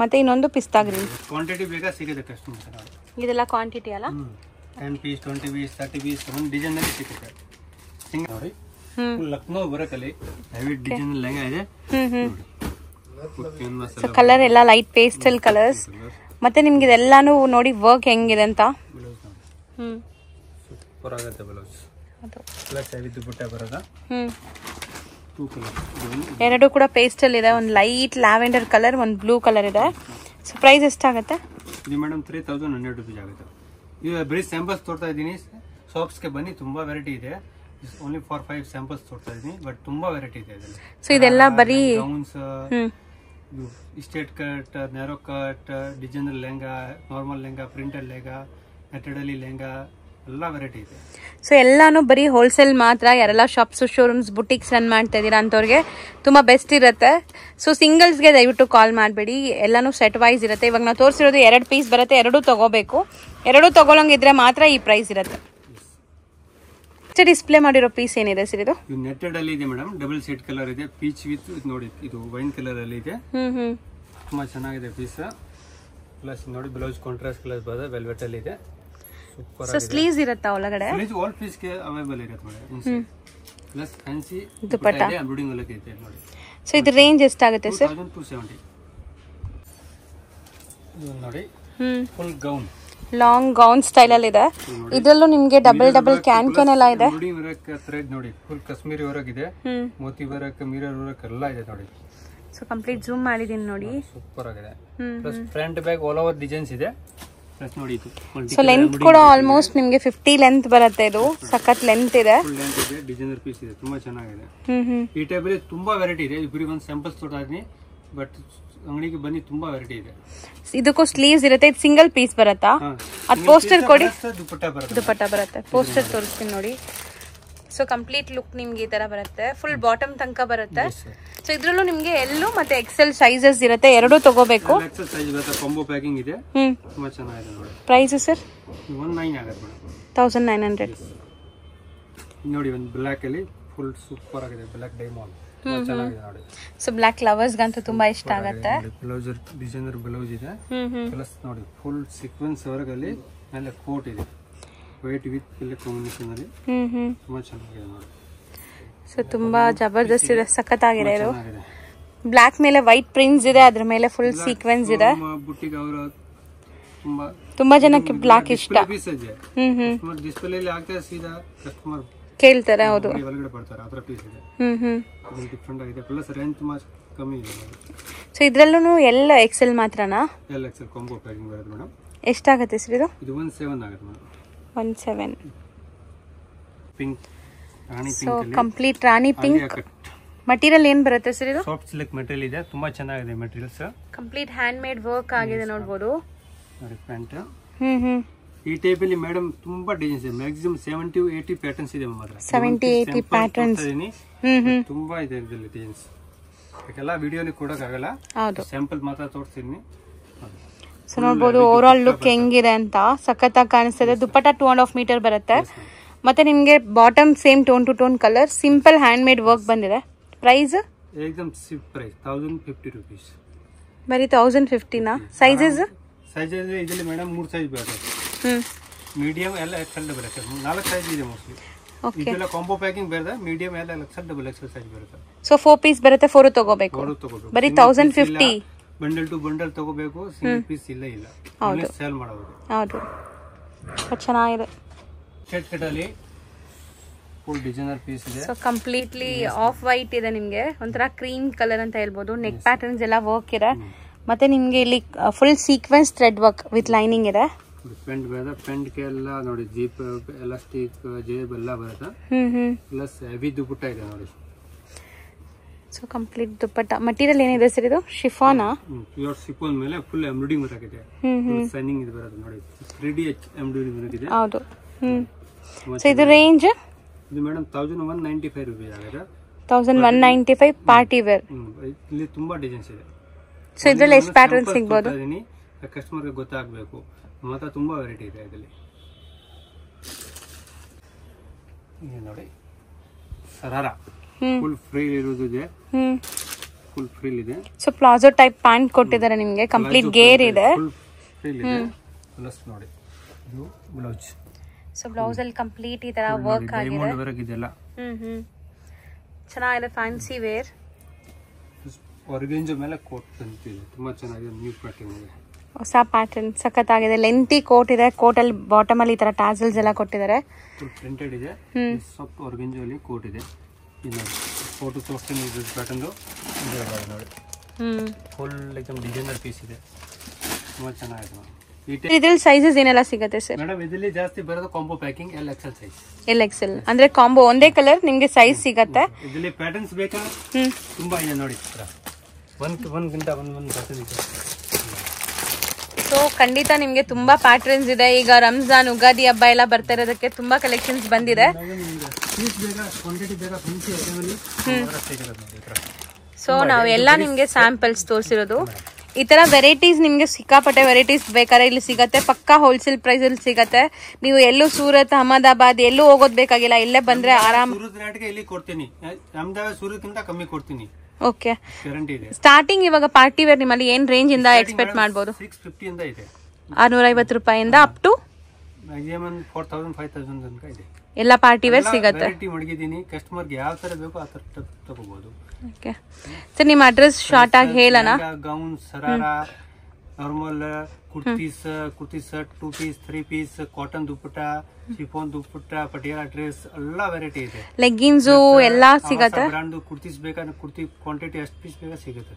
ಮತ್ತೆ ಇನ್ನೊಂದು ಪಿಸ್ತಾ ಗ್ರೀನ್. ಕ್ವಾಂಟಿಟಿ ಬೇಗ ಸಿಗುತ್ತೆ ಕಸ್ಟಮರ್. ಇದೆಲ್ಲ ಕ್ವಾಂಟಿಟಿ ಅಲ್ಲ? 10 ಪೀಸ್ 20 ಪೀಸ್ 30 ಪೀಸ್ ಒಂದು ಡಿಸೈನ್ ನಲ್ಲಿ ಸಿಗುತ್ತೆ. ಸಿಂಗಲ್ ನೋಡಿ, ಫುಲ್ ಲಕ್ನೋ ಬರಕಲ್ಲಿ ಹೆವಿ ಡಿಸೈನ್ ಲೆಹಂಗಾ ಇದೆ. ಸೊ ಕಲರ್ ಎಲ್ಲ ಲೈಟ್ ಪೇಸ್ಟಲ್ ಕಲರ್ಸ್. ಮತ್ತೆ ನಿಮ್ಗೆ ಇದೆಲ್ಲಾನು ನೋಡಿ ವರ್ಕ್ ಹೆಂಗಿದೆ ಅಂತ. ಸೂಪರ್ ಆಗುತ್ತೆ ಬ್ಲೌಸ್. ಪ್ಲಸ್ ಹೆವಿ ದುಪ್ಪಟ್ಟ ಬರೋದಾ. 2 ಕಲರ್, ಎರಡು ಕೂಡ ಪೇಸ್ಟಲ್ ಇದೆ. ಒಂದು ಲೈಟ್ ಲ್ಯಾವೆಂಡರ್ ಕಲರ್, ಒಂದು ಬ್ಲೂ ಕಲರ್ ಇದೆ. ಸೊ ಪ್ರೈಸ್ ಎಷ್ಟಾಗುತ್ತೆ? ಇದು ಮೇಡಮ್ 3100 ರೂಪೀಸ್ ಆಗುತ್ತೆ. ಈಗ ಬರೀ ಸ್ಯಾಂಪಲ್ಸ್ ತೋರ್ತಾ ಇದ್ದೀನಿ. ಶಾಪ್ಸ್ಗೆ ಬನ್ನಿ, ತುಂಬಾ ವೆರೈಟಿ ಇದೆ. ಓನ್ಲಿ ಫಾರ್ 5 ಸ್ಯಾಂಪಲ್ಸ್ ತೋರ್ತಾ ಇದ್ದೀನಿ, ಬಟ್ ತುಂಬಾ ವೆರೈಟಿ ಇದೆ ಇದರಲ್ಲಿ. ಸೊ ಇದೆಲ್ಲ ಬರೀ gowns, state cut, narrow cut, designer lehenga, normal lehenga, printed lehenga, netted ಅಲ್ಲಿ ಲೆಹಂಗಾ, ಎಲ್ಲ ವೆರೈಟಿ ಇದೆ. ಸೊ ಎಲ್ಲಾನು ಬರೀ ಹೋಲ್ಸೇಲ್ ಮಾತ್ರ. ಯಾರೆಲ್ಲ ಶಾಪ್ಸ್, ಶೋರೂಮ್ಸ್, ಬುಟಿಕ್ಸ್ ರನ್ ಮಾಡ್ತಾ ಇದೀರಾ ಅಂತವ್ರಿಗೆ ತುಂಬಾ ಬೆಸ್ಟ್ ಇರುತ್ತೆ. ಸೊ ಸಿಂಗಲ್ಸ್ಗೆ ದಯವಿಟ್ಟು ಕಾಲ್ ಮಾಡಬೇಡಿ, ಎಲ್ಲಾನು ಸೆಟ್ ವೈಸ್ ಇರುತ್ತೆ. ಇವಾಗ ನಾವು ತೋರಿಸಿರೋದು 2 ಪೀಸ್ ಬರುತ್ತೆ, 2 ತಗೋಬೇಕು. 2 ತಗೊಳಂಗಿದ್ರೆ ಮಾತ್ರ ಈ ಪ್ರೈಸ್ ಇರುತ್ತೆ. ಡಿಸ್ಪ್ಲೇ ಮಾಡಿರೋ ಪೀಸ್ ಏನಿದೆ ಸರ್? ಇದು ನೆಟ್ಟೆಡ್ ಅಲ್ಲಿ ಇದೆ ಮೇಡಮ್, ಡಬಲ್ ಸೆಟ್ ಕಲರ್ ಇದೆ. ಪೀಚ್ ವಿತ್ ನೋಡಿ, ಇದು ವೈನ್ ಕಲರ್ ಅಲ್ಲಿ ಇದೆ. ತುಂಬಾ ಚೆನ್ನಾಗಿದೆ ಪೀಸ್. ಪ್ಲಸ್ ನೋಡಿ ಬ್ಲೌಸ್ ಕಾಂಟ್ರಾಸ್ಟ್ ಕಲರ್ ಬರುತ್ತೆ, ವೆಲ್ವೆಟ್ ಅಲ್ಲಿ ಇದೆ. ಸೂಪರ್. ಸೊ ಸ್ಲೀವ್ಸ್ ಇರುತ್ತಾ ಒಳಗಡೆ? ಸ್ಲೀವ್ಸ್ ಆಲ್ ಪೀಸ್ ಗೆ ಅವೈಲೇಬಲ್ ಇರುತ್ತೆ ಮೇಡಮ್. ಪ್ಲಸ್ ಫ್ಯಾನ್ಸಿ ದುಪಟ್ಟ ಇದೆ, ಎಂಬ್ರಾಯ್ಡಿಂಗ್ ಒಳಗೆ ಇದೆ ನೋಡಿ. ಸೊ ಇದು ರೇಂಜ್ ಎಷ್ಟಾಗುತ್ತೆ ಸರ್? 2270. ಇದು ನೋಡಿ full gown, long gown style ಅಲ್ಲಿ ಇದೆ. ಇದರಲ್ಲೂ ನಿಮ್ಗೆ ಡಬಲ್ ಕ್ಯಾನ್ ಎಲ್ಲ ಇದೆ. ಥ್ರೆಡ್ ನೋಡಿ, ಫುಲ್ ಕಾಶ್ಮೀರಿ ವರ್ಕ್ ಇದೆ, ಮೋತಿ ವರ್ಕ್, ಮಿರರ್ ವರ್ಕ್ ಎಲ್ಲ ಇದೆ ನೋಡಿ. ಸೊ ಕಂಪ್ಲೀಟ್ ಜೂಮ್ ಮಾಡಿದೀನಿ ನೋಡಿ, ಸೂಪರ್ ಆಗಿದೆ. Plus front back all over designs ಇದೆ. ಪ್ಲಸ್ ನೋಡಿ ಇದು ಸೊ ಲೆಂತ್ ಕೂಡ ಆಲ್ಮೋಸ್ಟ್ ನಿಮಗೆ 50 ಲೆಂತ್ ಬರುತ್ತೆ. ಇದು ಸಖತ್ ಲೆಂತ್ ಇದೆ. ಫುಲ್ ಲೆಂತ್ ಇದೆ, ಡಿಸೈನರ್ ಪೀಸ್ ಇದೆ, ತುಂಬಾ ಚೆನ್ನಾಗಿದೆ. ಈ ಟೈಪ್ ಅಲ್ಲಿ ತುಂಬಾ ವೆರೈಟಿ ಇದೆ. ಇಬ್ಬರಿಗೆ ಒಂದು ಸ್ಯಾಂಪಲ್ಸ್ ತೋರ್ತಾ ಇದೀನಿ, ಬಟ್ ಅಂಗಡಿಗೆ ಬನ್ನಿ, ತುಂಬಾ ವೆರೈಟಿ ಇದೆ. ಇದಕ್ಕೂ ಸ್ಲೀವ್ಸ್ ಇರುತ್ತೆ. ಇದು ಸಿಂಗಲ್ ಪೀಸ್ ಬರುತ್ತಾ? ಅದು ಪೋಸ್ಟರ್ ಕೊಡಿ. ದುಪಟ್ಟ ಬರುತ್ತೆ. ಪೋಸ್ಟರ್ ತೋರಿಸ್ತೀನಿ ನೋಡಿ. ಸೊ ಕಂಪ್ಲೀಟ್ ಲುಕ್ ನಿಮ್ಗೆ ಈ ತರ ಬರುತ್ತೆ, ಫುಲ್ ಬಾಟಮ್ ತನಕ ಬರುತ್ತೆ. ಸೊ ಇದ್ರಲ್ಲೂ ನಿಮ್ಗೆ ಎಲ್ಲೂ ಮತ್ತೆ ಎಕ್ಸೆಲ್ ಸೈಜಸ್ ಇರುತ್ತೆ, 2 ತಗೋಬೇಕು. ಎಕ್ಸೆಲ್ ಸೈಜ್ ಬರುತ್ತೆ, ಕಾಂಬೋ ಪ್ಯಾಕಿಂಗ್ ಇದೆ, ತುಂಬಾ ಚೆನ್ನಾಗಿದೆ ನೋಡಿ. Price sir? 19 ಆಗುತ್ತೆ ಮೇಡಮ್. 1900. ನೋಡಿ ಒಂದು ಬ್ಲಾಕ್ ಅಲ್ಲಿ ಫುಲ್ ಸೂಪರ್ ಆಗಿದೆ, ಬ್ಲಾಕ್ ಡೈಮಂಡ್, ತುಂಬಾ ಚೆನ್ನಾಗಿದೆ ನೋಡಿ. ಸೊ ಬ್ಲಾಕ್ ಲವರ್ಸ್ ಗಂತೂ ತುಂಬಾ ಇಷ್ಟ ಆಗುತ್ತೆ. ಬ್ಲೌಸ್ ಡಿಸೈನರ್ ಬ್ಲೌಸ್ ಇದೆ. ಪ್ಲಸ್ ನೋಡಿ ಫುಲ್ ಸೀಕ್ವೆನ್ಸ್ ವರ್ಕ್ ಅಲ್ಲಿ ಮೇಲೆ ಕೋಟ್ ಇದೆ, ವೈಟ್ ವಿತ್ ಪಿಲ್ಲ ಕಾಂಬಿನೇಷನ್ ಅಲ್ಲಿ, ತುಂಬಾ ಚೆನ್ನಾಗಿದೆ ನೋಡಿ. ಸೊ ತುಂಬಾ ಜಬರ್ದಸ್ತ್ ಇದೆ, ಸಖತ್ತಾಗಿದೆ ಇದು. ಬ್ಲಾಕ್ ಮೇಲೆ ವೈಟ್ ಪ್ರಿಂಟ್ಸ್ ಇದೆ, ಅದ್ರ ಮೇಲೆ ಫುಲ್ ಸೀಕ್ವೆನ್ಸ್ ಇದೆ. ಬುಟ್ಟಿಗೆ ಅವರು ತುಂಬಾ ಜನಕ್ಕೆ ಬ್ಲಾಕ್ ಇಷ್ಟ. ಡಿಸ್ಪ್ಲೇ ಆಗ್ತಾ ಸೀದಾ ಕಸ್ಟಮರ್ ಕೇಳ್ತಾರೆ. ಹೌದು. ಒಳಗಡೆ ಬರ್ತಾರೆ, ಅದರ ಪೀಸ್ ಇದೆ. ಡಿಫರೆಂಟ್ ಆಗಿದೆ, ಪ್ಲಸ್ ರೇಂಜ್ ತುಂಬಾ ಕಮ್ಮಿ ಇದೆ. ಸೊ ಇದ್ರಲ್ಲೂ ಎಲ್ಲ ಎಕ್ಸೆಲ್ ಮಾತ್ರನಾ? ಎಲ್ಲ ಎಕ್ಸೆಲ್ ಕಾಂಬೋ ಪ್ಯಾಕಿಂಗ್ ಬರುತ್ತೆ ಮೇಡಮ್. ಎಷ್ಟಾಗುತ್ತೆ ಸರ್ ಇದು? ಇದು 17 ಆಗುತ್ತೆ ಮೇಡಮ್. 17. ಪಿಂಕ್ ರಾಣಿ ಸೊ ಪಿಂಕ್. ಕಂಪ್ಲೀಟ್ ರಾಣಿ ಪಿಂಕ್. ಮಟೀರಿಯಲ್ ಏನ್ ಬರುತ್ತೆ ಸರ್ ಇದು? ಸಾಫ್ಟ್ ಸಿಲ್ಕ್ ಮೆಟೀರಿಯಲ್ ಇದೆ, ತುಂಬಾ ಚೆನ್ನಾಗಿದೆ materials. Complete hand made work ಆಗಿದೆ ನೋಡಬಹುದು. ನೋಡಿ ಪ್ಯಾಂಟ್. ಈ ಟೈಪ್ ಅಲ್ಲಿ ಮೇಡಮ್ ತುಂಬಾ ಡಿಸೈನ್ಸ್ ಇದೆ, ಮ್ಯಾಕ್ಸಿಮಮ್ 70 to 80 ಪ್ಯಾಟರ್ನ್ಸ್ ಇದೆ ನಮ್ಮ ಹತ್ರ. 70 80 ಪ್ಯಾಟರ್ನ್ಸ್. ತುಂಬಾ ಇದೆ ಇದರಲ್ಲಿ ಡಿಸೈನ್ಸ್. ಎಲ್ಲ ವಿಡಿಯೋಲಿ ಕೊಡೋಕ್ಕಾಗಲ್ಲ, ಸ್ಯಾಂಪಲ್ ಮಾತ್ರ ತೋರಿಸ್ತೀನಿ. ಸೊ ನೋಡ್ಬೋದು ಓವರ್ ಆಲ್ ಲುಕ್ ಹೆಂಗಿದೆ ಅಂತ, ಸಖತ್ತಾಗಿ ಕಾಣಿಸ್ತದೆ. ದುಪ್ಪಟ್ಟ 2.5 ಮೀಟರ್ ಬರುತ್ತೆ. ಮತ್ತೆ ನಿಮ್ಗೆ bottom same tone to tone colour, simple hand made work ಬಂದಿದೆ. ಪ್ರೈಸ್ ಏಕದಮ್ ಚೀಪ್ ಪ್ರೈಸ್, 1050 ರೂಪೀಸ್. ಬರೀ 1050ನಾ? ಸೈಜಸ್ ಇದರಲ್ಲಿ ಮೇಡಮ್ 3 ಸೈಜ್ ಬರುತ್ತೆ. ಮೀಡಿಯಂ ಎಲ್ಲ ಎಕ್ಸೆಲ್ ಡಬಲ್ ಎಕ್ಸೆಲ್ 4 ಸೈಜ್ ಇದೆ ಮೋಸ್ಟ್ಲಿ. ಇದೆಲ್ಲ ಕಾಂಬೋ ಪ್ಯಾಕಿಂಗ್ ಬರುತ್ತೆ, ಮೀಡಿಯಂ ಎಲ್ಲ ಎಕ್ಸೆಲ್ ಡಬಲ್ ಎಕ್ಸೆಲ್ ಸೈಜ್ ಬರುತ್ತೆ. ಸೊ 4 ಪೀಸ್ ಬರುತ್ತೆ, 4 ತಗೋಬೇಕು. ಬರೀ 1050. ಬಂಡಲ್ ಟು ಬಂಡಲ್ ತಗೋಬೇಕು, ಸಿಂಗಲ್ ಪೀಸ್ ಇಲ್ಲ. ಹೌದು, ಸೇಲ್ ಮಾಡೋದು. ಹೌದು, ಚೆನ್ನಾಗಿದೆ. ಶರ್ಟ್ ಕಟ್ ಅಲ್ಲಿ ಫುಲ್ ಡಿಸೈನರ್ ಪೀಸ್ ಇದೆ. ಸೊ ಕಂಪ್ಲೀಟ್ಲಿ ಆಫ್ ವೈಟ್ ಇದೆ, ನಿಮ್ಗೆ ಒಂಥರ ಕ್ರೀಮ್ ಕಲರ್ ಅಂತ ಹೇಳ್ಬೋದು. ನೆಕ್ ಪ್ಯಾಟರ್ನ್ಸ್ ಎಲ್ಲ ವರ್ಕ್ ಇದೆ. ಮತ್ತೆ ನಿಮ್ಗೆ ಇಲ್ಲಿ full sequence thread work with lining ಇದೆ. ಪೆಂಟ್ ಬರುತ್ತೆ, ಪೆಂಟ್ ಎಲ್ಲ ನೋಡಿ ಜೀಪ್ ಎಲಾಸ್ಟಿಕ್ ಜೇಬ್ ಎಲ್ಲ ಬರುತ್ತೆ. ಪ್ಲಸ್ ಹೆವಿ ದುಪ್ಪಟ್ಟ ಇದೆ ನೋಡಿ. ಸೊ ಕಂಪ್ಲೀಟ್ ದುಪ್ಪಟ್ಟ. ಮಟೀರಿಯಲ್ ಏನಿದೆ ಸರ್ ಇದು? ಶಿಫಾನಾ? ಪ್ಯೂರ್ ಶಿಫಾನ್ ಮೇಲೆ ಫುಲ್ ಎಂಬ್ರಾಯ್ಡಿಂಗ್ ಬರಕಿದೆ, ಸೈನಿಂಗ್ ಇದು ಬರುತ್ತೆ ನೋಡಿ. 3D embroidering ಬರಕಿದೆ. ಹೌದು. ಸೊ ಇದು ರೇಂಜ್? ಇದು ಮೇಡಮ್ 1195 ರೂಪೀಸ್ ಆಗಿದೆ. 1195 ಪಾರ್ಟಿ ವೇರ್. ಇಲ್ಲಿ ತುಂಬಾ ಡಿಸೈನ್ಸ್ ಇದೆ. ಸೊ ಇದ್ರಲ್ಲಿ ಎಷ್ಟು ಪ್ಯಾಟರ್ನ್ ಸಿಗಬಹುದು? ಕಸ್ಟಮರ್ಗೆ ಗೊತ್ತಾಗಬೇಕು, ಮಾತ್ರ ತುಂಬಾ ವೆರೈಟಿ ಇದೆ ಇದರಲ್ಲಿ. ನೋಡಿ sharara full free ಇರೋದಿದೆ, full free ಇದೆ. ಸೊ ಪ್ಲಾಜೋ ಟೈಪ್ ಪ್ಯಾಂಟ್ ಕೊಟ್ಟಿದ್ದಾರೆ ನಿಮಗೆ, ಕಂಪ್ಲೀಟ್ ಗೇರ್ ಇದೆ. ಫುಲ್ ಫ್ರೀ ಇದೆ. ಪ್ಲಸ್ ನೋಡಿ ಇದು ಬ್ಲೌಸ್. ಸೊ ಬ್ಲೌಸ್ ಅಲ್ಲಿ ಕಂಪ್ಲೀಟ್ ಈ ತರ ವರ್ಕ್ ಆಗಿದೆ. ಡೈಮಂಡ್ ವರ್ಕ್ ಇದೆಲ್ಲ. ಚೆನ್ನಾಗಿದೆ, ಫ್ಯಾನ್ಸಿ ವೇರ್. ಆರ್ಗಂಜೋ ಮೇಲೆ ಕೋಟ್ ಬಂದಿದೆ, ತುಂಬಾ ಚೆನ್ನಾಗಿದೆ. ನ್ಯೂ ಪ್ಯಾಟರ್ನ್ ಇದೆ, ಹೊಸ ಪ್ಯಾಟರ್ನ್, ಸಖತ್ತಾಗಿದೆ. ಲೆಂತಿ ಕೋಟ್ ಇದೆ, ಕೋಟ್ ಅಲ್ಲಿ ಬಾಟಮ್ ಅಲ್ಲಿ ಈ ತರ ಟಾಸಲ್ಸ್ ಎಲ್ಲ ಕೊಟ್ಟಿದ್ದಾರೆ. ಫುಲ್ ಪ್ರಿಂಟೆಡ್ ಇದೆ. ಸಾಫ್ಟ್ ಆರ್ಗಂಜೋ ಅಲ್ಲಿ ಕೋಟ್ ಇದೆ. ಇದು ಫೋಟೋ ತೋರಿಸ್ತೀನಿ, ಇದು ಪ್ಯಾಟರ್ನ್ ನೋಡಿ. ಫುಲ್ ಐಟಮ್ ಡಿಸೈನರ್ ಪೀಸ್ ಇದೆ, ತುಂಬಾ ಚೆನ್ನಾಗಿದೆ. ಇದ್ರಲ್ಲಿ ಸೈಜಸ್ ಏನೆಲ್ಲ ಸಿಗುತ್ತೆ ಸರ್? ಮೇಡಮ್ ಇದರಲ್ಲಿ ಜಾಸ್ತಿ ಬರೋದು combo packing L XL size. L Excel ಅಂದ್ರೆ ಕಾಂಬೋ ಒಂದೇ ಕಲರ್ ನಿಮ್ಗೆ ಸೈಜ್ ಸಿಗತ್ತೆ. ಇದರಲ್ಲಿ ಪ್ಯಾಟರ್ನ್ಸ್ ಬೇಕಾ? ತುಂಬಾ ಇದೆ ನೋಡಿ. ಒಂದ್ಗಿಂತ ಒಂದು ಪ್ಯಾಟರ್ನ್ ಇದೆ. ಸೊ ಖಂಡಿತ ನಿಮ್ಗೆ ತುಂಬಾ ಪ್ಯಾಟರ್ನ್ಸ್ ಇದೆ. ಈಗ ರಂಜಾನ್ ಉಗಾದಿ ಹಬ್ಬ ಎಲ್ಲ ಬರ್ತಾ ಇರೋದಕ್ಕೆ ತುಂಬಾ ಕಲೆಕ್ಷನ್ಸ್ ಬಂದಿದೆ. ಸೊ ನಾವೆಲ್ಲ ನಿಮ್ಗೆ ಸ್ಯಾಂಪಲ್ಸ್ ತೋರಿಸಿರೋದು. ಈ ತರ ವೆರೈಟೀಸ್ ನಿಮ್ಗೆ ಸಿಕ್ಕಾಪಟ್ಟೆ ವೆರೈಟೀಸ್ ಬೇಕಾದ್ರೆ ಇಲ್ಲಿ ಸಿಗತ್ತೆ. ಪಕ್ಕಾ ಹೋಲ್ಸೇಲ್ ಪ್ರೈಸ್ ಅಲ್ಲಿ ಸಿಗತ್ತೆ. ನೀವು ಎಲ್ಲೂ ಸೂರತ್ ಅಹಮದಾಬಾದ್ ಎಲ್ಲೂ ಹೋಗೋದ್ ಬೇಕಾಗಿಲ್ಲ, ಇಲ್ಲೇ ಬಂದ್ರೆ ಆರಾಮ್. ಇಲ್ಲಿ ಕೊಡ್ತೀನಿ, ಅಹಮದಾಬಾದ್ ಸೂರತ್ಗಿಂತ ಕಮ್ಮಿ ಕೊಡ್ತೀನಿ. ಓಕೆ, ಸ್ಟಾರ್ಟಿಂಗ್ ಇವಾಗ ಪಾರ್ಟಿ ವೇರ್ ನಿಮ್ಮಲ್ಲಿ ಏನ್ ರೇಂಜ್ ಇಂದ ಎಕ್ಸ್ಪೆಕ್ಟ್ ಮಾಡಬಹುದು? 650 ಇಂದ ಇದೆ, 650 ರೂಪಾಯಿಂದ ಅಪ್ ಟು ಮ್ಯಾಕ್ಸಿಮಮ್ 4000 5000 ತನಕ ಇದೆ. ಎಲ್ಲ ಪಾರ್ಟಿ ವೇರ್ ಸಿಗತ್ತೆ. ವೆರೈಟಿ ಮಡಗಿದ್ದೀನಿ, ಕಸ್ಟಮರ್ಗೆ ಯಾವ ತರ ಬೇಕೋ ಆ ತರ ತಗೋಬಹುದು. ಓಕೆ ಸರ್, ನಿಮ್ಮ ಅಡ್ರೆಸ್ ಶಾರ್ಟ್ ಆಗಿ ಹೇಳೋಣ. Gown, sharara, normal kurtis, kurti set, 2 piece 3 piece, cotton dupatta, chiffon dupatta, Patiala dress ಎಲ್ಲ ವೆರೈಟಿ ಇದೆ. ಲೆಗ್ಗಿನ್ಸ್ ಎಲ್ಲ ಸಿಗತ್ತೆ. ಬ್ರಾಂಡ್ ಕುರ್ತೀಸ್ ಬೇಕಾದ್ರೆ ಕುರ್ತಿ ಕ್ವಾಂಟಿಟಿ ಎಷ್ಟು ಪೀಸ್ ಬೇಕಾ ಸಿಗುತ್ತೆ.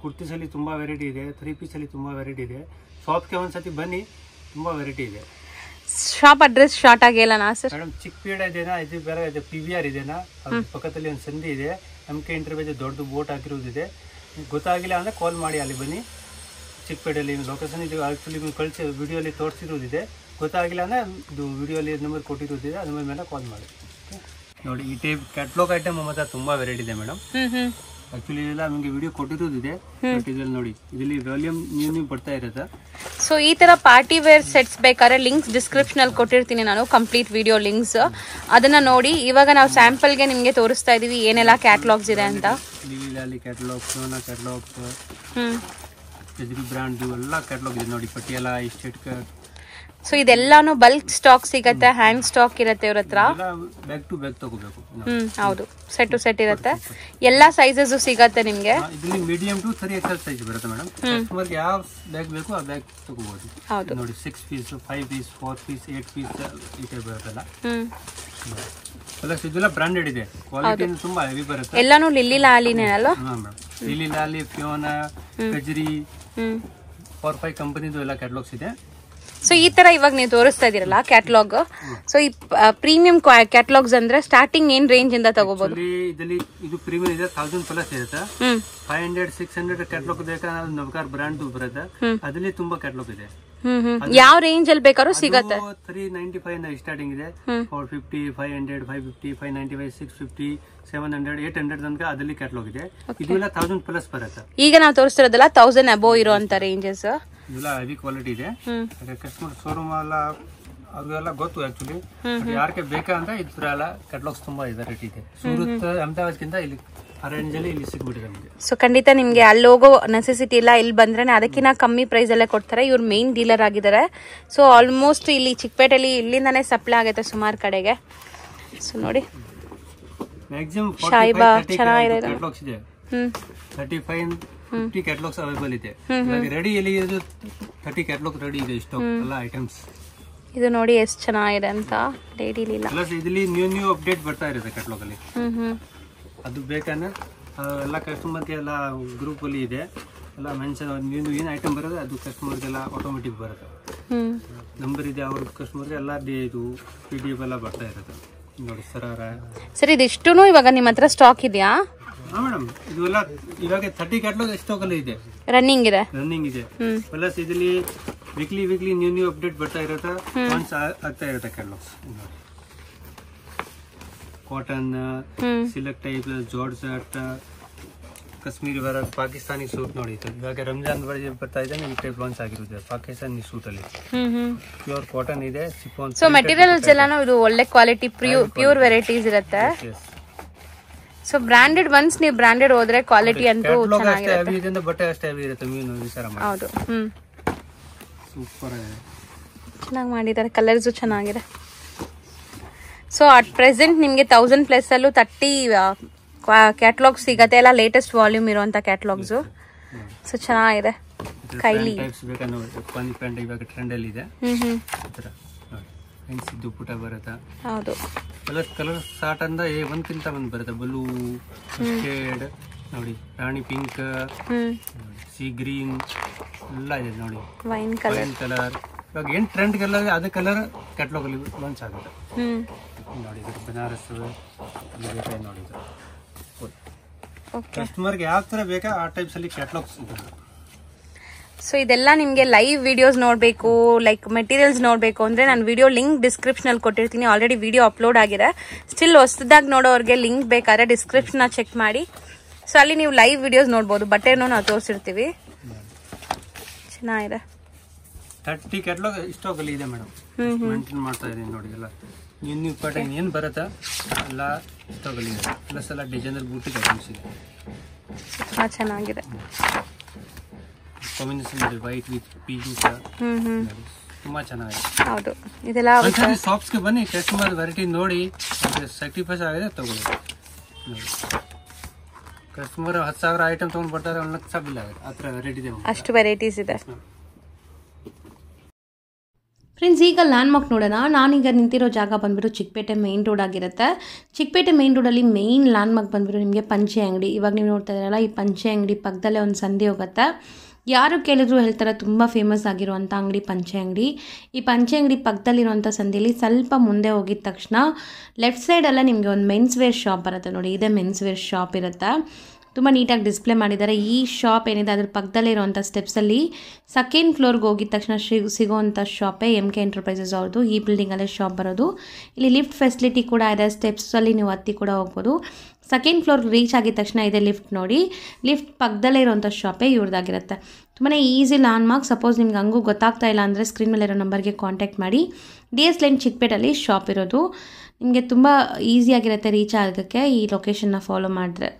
ಕುರ್ತೀಸ್ ಅಲ್ಲಿ ತುಂಬಾ ವೆರೈಟಿ ಇದೆ, 3 ಪೀಸ್ ಅಲ್ಲಿ ತುಂಬಾ ವೆರೈಟಿ ಇದೆ. ಶಾಪ್ಗೆ ಒಂದ್ಸತಿ ಬನ್ನಿ, ತುಂಬಾ ವೆರೈಟಿ ಇದೆ. ಶಾಪ್ ಅಡ್ರೆಸ್ ಶಾರ್ಟ್ ಆಗಿ ಹೇಳೋಣ ಸರ್. ಮೇಡಮ್ ಚಿಕ್ಕಪೇಟೆ ಇದೆನಾ, ಇದು ಬೇರೆ ಇದೆ, PVR ಇದೆನಾ, ಪಕ್ಕದಲ್ಲಿ ಒಂದು ಸಂಧಿ ಇದೆ, MK ಇಂಟರ್ವ್ಯೂ ದೊಡ್ಡದು ಬೋಟ್ ಹಾಕಿರೋದಿದೆ. ಗೊತ್ತಾಗಿಲ್ಲ ಅಂದ್ರೆ ಕಾಲ್ ಮಾಡಿ, ಅಲ್ಲಿ ಬನ್ನಿ. ಚಿಕ್ಕಪೇಟೆಯಲ್ಲಿ ಲೊಕೇಶನ್ ಇದು ಆಕ್ಚುಲಿ ಕಳಿಸಿ ವಿಡಿಯೋಲಿ ತೋರಿಸಿರೋದಿದೆ. ಗೊತ್ತಾಗಿಲ್ಲ ಅಂದ್ರೆ ಇದು ವಿಡಿಯೋಲಿ ನಂಬರ್ ಕೊಟ್ಟಿರೋದಿದೆ, ಅದ್ರ ಮೇಲೆ ಕಾಲ್ ಮಾಡಿ. ನೋಡಿ ಈ ಟೈಪ್ ಕ್ಯಾಟ್ಲಾಗ್ ಐಟಮ್ ನಮ್ಮ ಹತ್ರ ತುಂಬಾ ವೆರೈಟಿ ಇದೆ ಮೇಡಮ್. ಆಕ್ಚುಲಿ ಎಲ್ಲ ನಮಗೆ ವಿಡಿಯೋ ಕೊಟ್ಟಿರೋದಿದೆ, ಇದ್ರಲ್ಲಿ ನೋಡಿ ಇದರಲ್ಲಿ ವಾಲ್ಯೂಮ್ ನೀವು ಬರ್ತಾ ಇರುತ್ತೆ. ಸೊ ಈ ತರ ಪಾರ್ಟಿ ವೇರ್ ಸೆಟ್ಸ್ ಬೇಕಾದ್ರೆ ಲಿಂಕ್ಸ್ ಡಿಸ್ಕ್ರಿಪ್ಷನ್ ಅಲ್ಲಿ ಕೊಟ್ಟಿರ್ತೀನಿ ನಾನು, ಕಂಪ್ಲೀಟ್ ವಿಡಿಯೋ ಲಿಂಕ್ಸ್. ಅದನ್ನ ನೋಡಿ. ಇವಾಗ ನಾವು ಸ್ಯಾಂಪಲ್ಗೆ ನಿಮ್ಗೆ ತೋರಿಸ್ತಾ ಇದೀವಿ ಏನೆಲ್ಲ ಕ್ಯಾಟ್ಲಾಗ್ಸ್ ಇದೆ ಅಂತ. ಕ್ಯಾಟ್ಲಾಗ್ಸ್, ಬ್ರಾಂಡ್ ಎಲ್ಲ ಕ್ಯಾಟ್ಲಾಗ್ ಇದೆ ನೋಡಿ. ಪಟಿಯಾಲ, ಸ್ಟೇಟ್ ಕಟ್, ಸೊ ಇದೆಲ್ಲಾನು ಬಲ್ಕ್ ಸ್ಟಾಕ್ ಸಿಗತ್ತೆ, ಹ್ಯಾಂಡ್ ಸ್ಟಾಕ್ ಇರುತ್ತೆ ಇವ್ರ ಹತ್ರ. ಬ್ಯಾಗ್ ಟು ಬ್ಯಾಗ್ ತಗೋಬೇಕು. ಹೌದು, ಸೆಟ್ ಟು ಸೆಟ್ ಇರುತ್ತೆ. ಎಲ್ಲಾ ಸೈಜಸ್ ಸಿಗತ್ತೆ ನಿಮ್ಗೆ. ಇದರಲ್ಲಿ ಮೀಡಿಯಂ ಟು 3XL ಸೈಜ್ ಬರುತ್ತೆ ಮೇಡಮ್. ಕಸ್ಟಮರ್ಗೆ ಯಾವ ಬ್ಯಾಗ್ ಬೇಕು ಆ ಬ್ಯಾಗ್ ತಗೋಬಹುದು. ಹೌದು ನೋಡಿ 6 ಪೀಸ್, 5 ಪೀಸ್, 4 ಪೀಸ್, 8 ಪೀಸ್ ಈ ಟೈಪ್ ಬರುತ್ತಲ್ಲ. ಪ್ಲಸ್ ಇದೆಲ್ಲ ಬ್ರಾಂಡೆಡ್ ಇದೆ, ಕ್ವಾಲಿಟಿ ತುಂಬಾ ಹೆವಿ ಬರುತ್ತೆ. ಎಲ್ಲಾನು ಲಿಲ್ಲಿ ಲಾಲಿನೇ ಅಲ್ಲ? ಹಾ ಮೇಡಮ್, ಲಿಲ್ಲಿ ಲಾಲಿ, ಫಿಯೋನಾ, ಕಜ್ರಿ, 4-5 ಕಂಪನಿದು ಎಲ್ಲ ಕ್ಯಾಟಲಾಗ್ಸ್ ಇದೆ. ಸೊ ಈ ತರ ಇವಾಗ ನೀವು ತೋರಿಸ್ತಾ ಇದೀರಲ್ಲ ಕ್ಯಾಟಲಾಗ್, ಸೊ ಈ ಪ್ರೀಮಿಯಂ ಕ್ಯಾಟಲಾಗ್ಸ್ ಅಂದ್ರೆ ಸ್ಟಾರ್ಟಿಂಗ್ ಏನ್ ರೇಂಜ್ ಇಂದ ತಗೋಬಹುದು? ಇದರಲ್ಲಿ ಇದು ಪ್ರೀಮಿಯಂ ಇದೆ, 1000 ಪ್ಲಸ್ ಇರುತ್ತೆ. 500-600 ಕ್ಯಾಟಲಾಗ್ ಬೇಕಾದ್ರೆ ನವಕಾರ್ ಬ್ರಾಂಡ್ ಬರುತ್ತೆ, ಅದ್ರಲ್ಲಿ ತುಂಬಾ ಕ್ಯಾಟಲಾಗ್ ಇದೆ. ಯಾವ ರೇಂಜ್ ಅಲ್ಲಿ ಬೇಕಾದ್ರೂ ಸಿಗತ್ತೆ. 395 ಸ್ಟಾರ್ಟಿಂಗ್ ಇದೆ, 450, 500, 550, 595, 650, 700, 800 ತನಕ ಅದರಲ್ಲಿ ಕ್ಯಾಟಲಾಗ್ ಇದೆ. ಇದೆಲ್ಲ 1000 ಪ್ಲಸ್ ಬರುತ್ತೆ. ಈಗ ನಾವು ತೋರಿಸ್ತಿರೋದಲ್ಲ 1000 ಅಬೋವ್ ಇರುವಂತ ರೇಂಜಸ್. ಇದೆಲ್ಲ ಹೆವಿ ಕ್ವಾಲಿಟಿ ಇದೆ. ಕಸ್ಟಮರ್ ಶೋರೂಮ್ ಎಲ್ಲ ಅವ್ರಿಗೆಲ್ಲ ಗೊತ್ತು ಆಕ್ಚುಲಿ, ಯಾರಿಗೆ ಬೇಕಾ ಅಂತ ಇದ್ರ ಎಲ್ಲ ಕ್ಯಾಟಲಾಗ್ಸ್ ತುಂಬಾ ವೆರೈಟಿ ಇದೆ. ಸೂರತ್, ಅಹಮದಾಬಾದ್ಗಿಂತ ಇಲ್ಲಿ ಆ ರೇಂಜ್ ಅಲ್ಲಿ ಇಲ್ಲಿ ಸಿಗ್ಬಿಟ್ಟಿದೆ ನಮಗೆ. ಸೊ ಖಂಡಿತ ನಿಮ್ಗೆ ಅಲ್ಲಿ ಹೋಗೋ ನೆಸೆಸಿಟಿ ಇಲ್ಲ, ಇಲ್ಲಿ ಬಂದ್ರೆ ಅದಕ್ಕಿಂತ ಕಮ್ಮಿ ಪ್ರೈಸ್ ಅಲ್ಲೇ ಕೊಡ್ತಾರೆ. ಇವ್ರು ಮೇನ್ ಡೀಲರ್ ಆಗಿದ್ದಾರೆ. ಸೊ ಆಲ್ಮೋಸ್ಟ್ ಇಲ್ಲಿ ಚಿಕ್ಕಪೇಟೆಯಲ್ಲಿ ಇಲ್ಲಿಂದಾನೇ ಸಪ್ಲೈ ಆಗುತ್ತೆ ಸುಮಾರು ಕಡೆಗೆ. ಸೊ ನೋಡಿ ಮ್ಯಾಕ್ಸಿಮಮ್ ಶಾಯಿಬಾ ಚೆನ್ನಾಗಿದೆ. 35-50 ಕ್ಯಾಟಲಾಗ್ಸ್ ಅವೈಲೇಬಲ್ ಇದೆ. ರೆಡಿ ಎಲ್ಲಿ ಇದು 30 ಕ್ಯಾಟಲಾಗ್ ರೆಡಿ ಇದೆ ಸ್ಟಾಕ್ ಎಲ್ಲ ಐಟಮ್ಸ್. ಇದು ನೋಡಿ ಎಷ್ಟು ಚೆನ್ನಾಗಿದೆ ಅಂತ. ಲೇಡಿ ಲೀಲಾ ಪ್ಲಸ್ ಇದರಲ್ಲಿ ನ್ಯೂ ಅಪ್ಡೇಟ್ ಬರ್ತಾ ಇರುತ್ತೆ ಕ್ಯಾಟಲಾಗ್ ಅಲ್ಲಿ. ಅದು ಬೇಕಂದ್ರೆ ಎಲ್ಲ ಕಸ್ಟಮರ್ಗೆ ಎಲ್ಲ ಗ್ರೂಪ್ ಅಲ್ಲಿ ಇದೆ, ಎಲ್ಲ ಮೆನ್ಷನ್ ನೀವು ಏನು ಐಟಮ್ ಬರೋದು ಅದು ಕಸ್ಟಮರ್ಗೆಲ್ಲ ಆಟೋಮೆಟಿಕ್ ಬರುತ್ತೆ. ನಂಬರ್ ಇದೆ ಅವ್ರ ಕಸ್ಟಮರ್ಗೆ ಎಲ್ಲ ಇದು PDF ಎಲ್ಲ ಬರ್ತಾ ಇರುತ್ತೆ. ನೋಡಿ ಸರಾರ ಸರ್, ಇದಿಷ್ಟು ಇವಾಗ ನಿಮ್ಮ ಹತ್ರ ಸ್ಟಾಕ್ ಇದೆಯಾ? ಹಾ ಮೇಡಮ್, ಇದೆಲ್ಲ ಇವಾಗ 30 ಕ್ಯಾಟಲಾಗ್ ಸ್ಟಾಕ್ ಅಲ್ಲಿ ಇದೆ, ರನ್ನಿಂಗ್ ಇದೆ. ಪ್ಲಸ್ ಇದರಲ್ಲಿ ವೀಕ್ಲಿ ನ್ಯೂ ಅಪ್ಡೇಟ್ ಬರ್ತಾ ಇರುತ್ತೆ, ಒನ್ಸ್ ಆಗ್ತಾ ಇರುತ್ತೆ catalogues. Cotton, silk type, georgette, Kashmiri work, Pakistani suit ನೋಡಿ. ಇವಾಗ ರಂಜಾನ್ ಬರ್ತಾ ಇದೆ, ಈ ಟೈಪ್ ಲಾಂಚ್ ಆಗಿರುತ್ತೆ ಪಾಕಿಸ್ತಾನಿ ಸೂಟ್ ಅಲ್ಲಿ. ಪ್ಯೂರ್ ಕಾಟನ್ ಇದೆ, ಸಿಫಾನ್. ಸೊ ಮೆಟೀರಿಯಲ್ಸ್ ಎಲ್ಲಾನು ಇದು ಒಳ್ಳೆ ಕ್ವಾಲಿಟಿ ಪ್ಯೂರ್ ವೆರೈಟೀಸ್ ಇರುತ್ತೆ. ಸೊ ಬ್ರಾಂಡೆಡ್ ಒನ್ಸ್ ನೀವು ಬ್ರಾಂಡೆಡ್ ಹೋದ್ರೆ ಕ್ವಾಲಿಟಿ ಅಂತೂ ಚೆನ್ನಾಗಿರುತ್ತೆ. ಬಟ್ಟೆ ಅಷ್ಟೇ ಹೆವಿ ಇರುತ್ತೆ. ಮೀನು ವಿಚಾರ ಮಾಡಿ. ಹೌದು, ಸೂಪರ್ ಆಗಿದೆ, ಚೆನ್ನಾಗಿ ಮಾಡಿದ್ದಾರೆ, ಕಲರ್ಸು ಚೆನ್ನಾಗಿದೆ. ಸೊ ಅಟ್ ಪ್ರೆಸೆಂಟ್ ನಿಮಗೆ 1000 ಪ್ಲಸ್ ಅಲ್ಲೂ 30 ಕ್ಯಾಟಲಾಗ್ಸ್ ಸಿಗತ್ತೆ, ಎಲ್ಲ ಲೇಟೆಸ್ಟ್ ವಾಲ್ಯೂಮ್ ಇರುವಂತ ಕ್ಯಾಟಲಾಗ್ಸ್. ಸೊ ಚೆನ್ನಾಗಿದೆ. ಕೈಲಿ ಪ್ಯಾಂಟ್ ಇವಾಗ ಟ್ರೆಂಡ್ ಅಲ್ಲಿ ಇದೆ. ಪುಟ ಬರುತ್ತೆ. ಹೌದು, ಕಲರ್ ಸ್ಟಾರ್ಟ್ ಅಂದ ಒಂದ್ಕಿಂತ ಒಂದ್ ಬರುತ್ತೆ. ಬ್ಲೂ, ಶೇಡ್ ನೋಡಿ, ರಾಣಿ ಪಿಂಕ್, ಸಿ ಗ್ರೀನ್ ಎಲ್ಲ ಇದೆ ನೋಡಿ. ವೈನ್ ಕಲರ್ ಇವಾಗ ಏನ್ ಟ್ರೆಂಡ್ ಕಲರ್ ಅದೇ ಕಲರ್ ಕ್ಯಾಟಲಾಗ್ ಅಲ್ಲಿ ಲಾಂಚ್ ಆಗುತ್ತೆ. ನೋಡಿ ಬನಾರಸ್ ನೋಡಿ. ಕಸ್ಟಮರ್ಗೆ ಯಾವ ತರ ಬೇಕಾ ಆ ಟೈಪ್ಸ್ ಅಲ್ಲಿ ಕ್ಯಾಟಲಾಗ್ಸ್ ಇದೆ. ಸೊ ಇದೆಲ್ಲ ನಿಮಗೆ ಲೈವ್ ವಿಡಿಯೋಸ್ ನೋಡಬೇಕು, ಲೈಕ್ ಮೆಟೀರಿಯಲ್ಸ್ ನೋಡಬೇಕು ಅಂದ್ರೆ ನಾನು ವಿಡಿಯೋ ಲಿಂಕ್ ಡಿಸ್ಕ್ರಿಪ್ಷನ್ ಅಲ್ಲಿ ಕೊಟ್ಟಿರ್ತೀನಿ. ಆಲ್ರೆಡಿ ವಿಡಿಯೋ ಅಪ್ಲೋಡ್ ಆಗಿದೆ. ಸ್ಟಿಲ್ ಹೊಸದಾಗಿ ನೋಡೋರಿಗೆ ಲಿಂಕ್ ಬೇಕಾದ್ರೆ ಡಿಸ್ಕ್ರಿಪ್ಷನ್ ಚೆಕ್ ಮಾಡಿ. ಸೊ ಅಲ್ಲಿ ನೀವು ಲೈವ್ ವಿಡಿಯೋಸ್ ನೋಡ್ಬೋದು. ಬಟ್ಟೆನೂ ನಾವು ತೋರಿಸಿರ್ತೀವಿ. ಚೆನ್ನಾಗಿದೆ. 30 ಕ್ಯಾಟಲಾಗ್ ಸ್ಟಾಕ್ ಅಲ್ಲಿ ಇದೆ ಮೇಡಮ್. ಮೇಂಟೈನ್ ಮಾಡ್ತಾ ಇದೀನಿ ನೋಡಿ. ಎಲ್ಲ ನ್ಯೂ ಪ್ಯಾಟರ್ನ್ ಏನ್ ಬರುತ್ತೆ ಎಲ್ಲ ಸ್ಟಾಕ್ ಅಲ್ಲಿ ಇದೆ. ಪ್ಲಸ್ ಎಲ್ಲ ಡಿಸೈನರ್ ಬೂಟಿಕ್ ಐಟಮ್ಸ್ ಇದೆ. ಚೆನ್ನಾಗಿದೆ. ಕಾಂಬಿನೇಷನ್ ಇದೆ ವೈಟ್ ವಿತ್ ಪಿಂಕ್. ತುಂಬಾ ಚೆನ್ನಾಗಿದೆ. ಹೌದು, ಇದೆಲ್ಲ ಶಾಪ್ಸ್ ಗೆ ಬನ್ನಿ, ಕಸ್ಟಮರ್ ವೆರೈಟಿ ನೋಡಿ ಸ್ಯಾಕ್ರಿಫೈಸ್ ಆಗಿದೆ ತಗೊಳ್ಳಿ. ಕಸ್ಟಮರ್ 10,000 ಐಟಮ್ ತಗೊಂಡ್ ಬರ್ತಾರೆ, 1 ಲಕ್ಷ ಬಿಲ್ ಆಗುತ್ತೆ. ಆ ಥರ ವೆರೈಟಿ ಇದೆ, ಅಷ್ಟು ವೆರೈಟೀಸ್ ಇದೆ. ಫ್ರೆಂಡ್ಸ್, ಈಗ ಲ್ಯಾಂಡ್ ಮಾರ್ಕ್ ನೋಡೋಣ. ನಾನೀಗ ನಿಂತಿರೋ ಜಾಗ ಬಂದ್ಬಿಟ್ಟು ಚಿಕ್ಕಪೇಟೆ ಮೇನ್ ರೋಡ್ ಆಗಿರುತ್ತೆ. ಚಿಕ್ಕಪೇಟೆ ಮೇನ್ ರೋಡಲ್ಲಿ ಮೇನ್ ಲ್ಯಾಂಡ್ ಮಾರ್ಕ್ ಬಂದ್ಬಿಟ್ಟು ನಿಮಗೆ ಪಂಚೆ ಅಂಗಡಿ. ಇವಾಗ ನೀವು ನೋಡ್ತಾ ಇದ್ದೀರಲ್ಲ, ಈ ಪಂಚೆ ಅಂಗಡಿ ಪಕ್ಕದಲ್ಲೇ ಒಂದು ಸಂಧಿ ಹೋಗುತ್ತೆ. ಯಾರು ಕೇಳಿದ್ರು ಹೇಳ್ತಾರೆ ತುಂಬ ಫೇಮಸ್ ಆಗಿರುವಂಥ ಅಂಗಡಿ ಪಂಚೆ ಅಂಗಡಿ. ಈ ಪಂಚೆ ಅಂಗಡಿ ಪಕ್ಕದಲ್ಲಿರುವಂಥ ಸಂಧಿಯಲ್ಲಿ ಸ್ವಲ್ಪ ಮುಂದೆ ಹೋಗಿದ ತಕ್ಷಣ ಲೆಫ್ಟ್ ಸೈಡಲ್ಲೇ ನಿಮಗೆ ಒಂದು ಮೆನ್ಸ್ ವೇರ್ ಶಾಪ್ ಬರುತ್ತೆ ನೋಡಿ. ಇದೇ ಮೆನ್ಸ್ ವೇರ್ ಶಾಪ್ ಇರುತ್ತೆ. ತುಂಬ ನೀಟಾಗಿ ಡಿಸ್ಪ್ಲೇ ಮಾಡಿದ್ದಾರೆ. ಈ ಶಾಪ್ ಏನಿದೆ ಅದ್ರ ಪಕ್ಕದಲ್ಲೇ ಇರುವಂಥ ಸ್ಟೆಪ್ಸಲ್ಲಿ ಸೆಕೆಂಡ್ ಫ್ಲೋರ್ಗೆ ಹೋಗಿದ ತಕ್ಷಣ ಸಿಗೋವಂಥ ಶಾಪೇ MK ಎಂಟರ್ಪ್ರೈಸಸ್ ಅವ್ರದ್ದು. ಈ ಬಿಲ್ಡಿಂಗಲ್ಲೇ ಶಾಪ್ ಬರೋದು. ಇಲ್ಲಿ ಲಿಫ್ಟ್ ಫೆಸಿಲಿಟಿ ಕೂಡ ಇದೆ. ಸ್ಟೆಪ್ಸಲ್ಲಿ ನೀವು ಹತ್ತಿ ಕೂಡ ಹೋಗ್ಬೋದು. ಸೆಕೆಂಡ್ ಫ್ಲೋರ್ ರೀಚ್ ಆಗಿದ ತಕ್ಷಣ ಇದೆ ಲಿಫ್ಟ್ ನೋಡಿ. ಲಿಫ್ಟ್ ಪಕ್ಕದಲ್ಲೇ ಇರುವಂಥ ಶಾಪೇ ಇವ್ರದ್ದಾಗಿರುತ್ತೆ. ತುಂಬಾ ಈಸಿ ಲ್ಯಾಂಡ್ ಮಾರ್ಕ್. ಸಪೋಸ್ ನಿಮ್ಗೆ ಹಂಗೂ ಗೊತ್ತಾಗ್ತಾ ಇಲ್ಲ ಅಂದರೆ ಸ್ಕ್ರೀನ್ ಮೇಲೆ ಇರೋ ನಂಬರ್ಗೆ ಕಾಂಟ್ಯಾಕ್ಟ್ ಮಾಡಿ. DS ಲೈನ್ ಚಿಕ್ಕಪೇಟಲ್ಲಿ ಶಾಪ್ ಇರೋದು. ನಿಮಗೆ ತುಂಬ ಈಸಿಯಾಗಿರುತ್ತೆ ರೀಚ್ ಆಗೋಕ್ಕೆ ಈ ಲೊಕೇಶನ್ನ ಫಾಲೋ ಮಾಡಿದ್ರೆ.